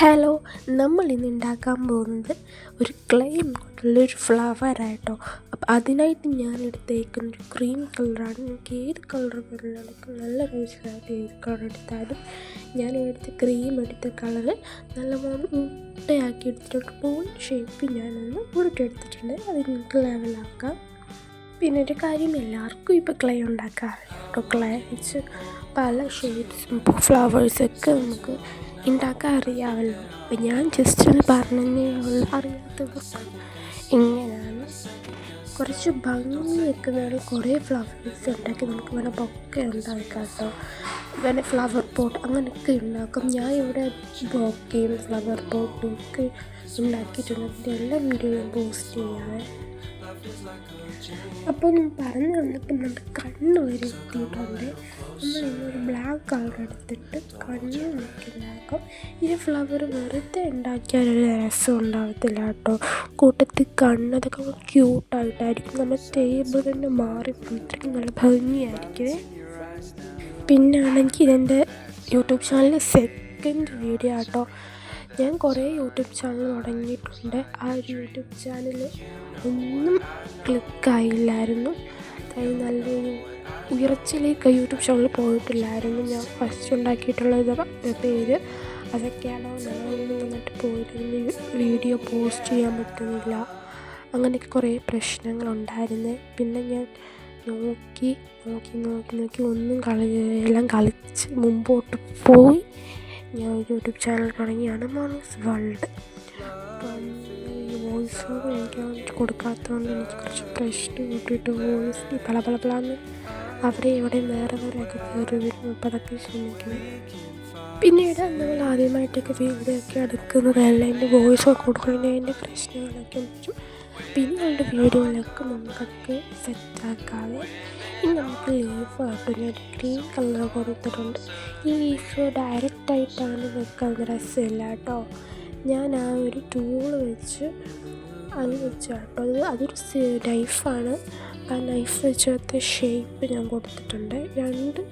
Hello, നമ്മൾ ഇന്ന് ഉണ്ടാക്കാൻ പോകുന്നത് ഒരു ക്ലേ കൊണ്ടുള്ളൊരു ഫ്ലവറായിട്ടോ. അപ്പം അതിനായിട്ട് ഞാൻ എടുത്തേക്കുന്ന ഒരു ക്രീം കളറാണ്. നിങ്ങൾക്ക് ഏത് കളർ വേണമെങ്കിലും നല്ല റോസായിട്ട് ഏത് കളർ എടുത്താലും ഞാൻ എടുത്ത ക്രീം എടുത്ത കളറ് നല്ലപോലെ മുട്ടയാക്കി എടുത്തിട്ടുണ്ട്. ബോൾ ഷേപ്പ് ഞാനൊന്ന് ഉരുട്ടെടുത്തിട്ടുണ്ട്. അത് നിങ്ങൾക്ക് ലെവലാക്കാം. പിന്നെ ഒരു കാര്യം, എല്ലാവർക്കും ഇപ്പോൾ ക്ലേ ഉണ്ടാക്കാറുണ്ട്. ക്ലേ വെച്ച് പല ഷേപ്സും ഫ്ലവേഴ്സൊക്കെ നമുക്ക് ഉണ്ടാക്കാൻ അറിയാമല്ലോ. അപ്പം ഞാൻ ജസ്റ്റ് ഒന്ന് പറഞ്ഞതേ ഉള്ളൂ. അറിയാത്തവർക്ക് ഇങ്ങനെയാണ് കുറച്ച് ഭംഗി വെക്കുന്നതിൽ കുറേ ഫ്ലവേഴ്സ് ഉണ്ടാക്കി നമുക്ക് വേണേൽ ബൊക്കെ ഉണ്ടാക്കാം കേട്ടോ. വേണേൽ ഫ്ലവർ പോട്ട് അങ്ങനെയൊക്കെ ഉണ്ടാക്കും. ഞാൻ ഇവിടെ ബൊക്കയും ഫ്ലവർ പോട്ടും ഒക്കെ ഉണ്ടാക്കിയിട്ടുണ്ട്. അതിൻ്റെ എല്ലാ വീഡിയോയും പോസ്റ്റ് ചെയ്യാതെ. അപ്പോൾ ഞാൻ പറഞ്ഞു വന്നപ്പോൾ നമ്മുടെ കണ്ണ് വരെ എത്തിയിട്ടുണ്ട്. നമ്മൾ ഇന്നൊരു ബ്ലാക്ക് കളർ എടുത്തിട്ട് കണ്ണ് നോക്കിണ്ടാക്കും. ഈ ഫ്ലവർ വെറുതെ ഉണ്ടാക്കിയാലൊരു രസം ഉണ്ടാകത്തില്ല കേട്ടോ. കൂട്ടത്തിൽ കണ്ണ് അതൊക്കെ ക്യൂട്ടായിട്ടായിരിക്കും. നമ്മൾ ടേബിൾ തന്നെ മാറിപ്പോയിട്ട് നല്ല ഭംഗിയായിരിക്കും. പിന്നെ ആണെങ്കിൽ ഇതെൻ്റെ യൂട്യൂബ് ചാനലിൽ സെക്കൻഡ് വീഡിയോ ആട്ടോ. ഞാൻ കുറേ യൂട്യൂബ് ചാനൽ തുടങ്ങിയിട്ടുണ്ട്. ആ ഒരു യൂട്യൂബ് ചാനൽ ഒന്നും ക്ലിക്കായില്ലായിരുന്നു. അതായത് നല്ലൊരു ഉയർച്ചയിലേക്ക് യൂട്യൂബ് ചാനൽ പോയിട്ടില്ലായിരുന്നു. ഞാൻ ഫസ്റ്റ് ഉണ്ടാക്കിയിട്ടുള്ളത് പേര് അതൊക്കെയാണോ ഞാനൊന്നും വന്നിട്ട് പോയിരുന്നു. വീഡിയോ പോസ്റ്റ് ചെയ്യാൻ പറ്റുന്നില്ല. അങ്ങനെയൊക്കെ കുറേ പ്രശ്നങ്ങളുണ്ടായിരുന്നു. പിന്നെ ഞാൻ നോക്കി ഒന്നും എല്ലാം കളിച്ച് മുമ്പോട്ട് പോയി ഞാൻ യൂട്യൂബ് ചാനൽ തുടങ്ങിയാണ് മോണീസ് വേൾഡ്. അപ്പം ഈ വോയിസ് ഓവർ എനിക്ക് കൊടുക്കാത്തതുകൊണ്ട് എനിക്ക് കുറച്ച് പ്രശ്നം കിട്ടിയിട്ട് വോയിസ് പളന്ന് അവിടെ ഇവിടെ വേറെയൊക്കെ കയറി വരും. അപ്പം അതൊക്കെ ക്ഷമിക്കണം. പിന്നീട് നമ്മൾ ആദ്യമായിട്ടൊക്കെ വീഡിയോ ഒക്കെ എടുക്കുന്നതല്ല എൻ്റെ വോയിസ് ഒക്കെ കൊടുക്കുന്നതിൻ്റെ പ്രശ്നങ്ങളൊക്കെ പറ്റും. പിന്നെയുള്ള വീഡിയോയിലൊക്കെ നമുക്കൊക്കെ സെറ്റാക്കാതെ ഇനി നമുക്ക് ലീഫ് ആട്ടോ. ഞാൻ ഗ്രീൻ കളർ കൊടുത്തിട്ടുണ്ട്. ഈ ലീഫ് ഡയറക്റ്റായിട്ടാണ് വെക്കാൻ രസമില്ല കേട്ടോ. ഞാൻ ആ ഒരു ടൂള് വെച്ച് അത് വെച്ചാട്ടോ. അതൊരു നൈഫാണ്. ആ നൈഫ് വെച്ചത്തെ ഷേപ്പ് ഞാൻ കൊടുത്തിട്ടുണ്ട്. 2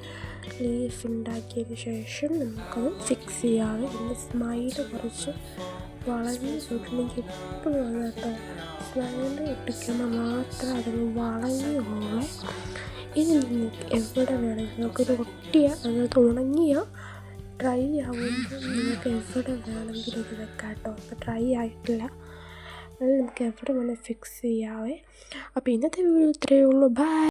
ലീഫ് ഉണ്ടാക്കിയതിന് ശേഷം നമുക്കത് ഫിക്സ് ചെയ്യാതെ. പിന്നെ സ്മൈല് കുറച്ച് വളഞ്ഞ് ചുരുണ്ടെങ്കിൽ എപ്പോഴും ആണ് കേട്ടോ. സ്മൈല് ഇട്ടിക്കുമ്പോൾ മാത്രം അതിന് വളഞ്ഞു പോകണം. ഇനി നിങ്ങൾക്ക് എവിടെ വേണമെങ്കിൽ നമുക്കൊരു അതായത് ഉണങ്ങിയ ഡ്രൈ ആകുമ്പോൾ നിങ്ങൾക്ക് എവിടെ വേണമെങ്കിലും ഇത് വെക്കാം കേട്ടോ. അപ്പോൾ ഡ്രൈ ആയിട്ടില്ല, അത് നമുക്ക് എവിടെ വേണമെങ്കിൽ ഫിക്സ് ചെയ്യാവേ. അപ്പോൾ ഇന്നത്തെ വീഡിയോ ഇത്രയേ ഉള്ളൂ. ബൈ.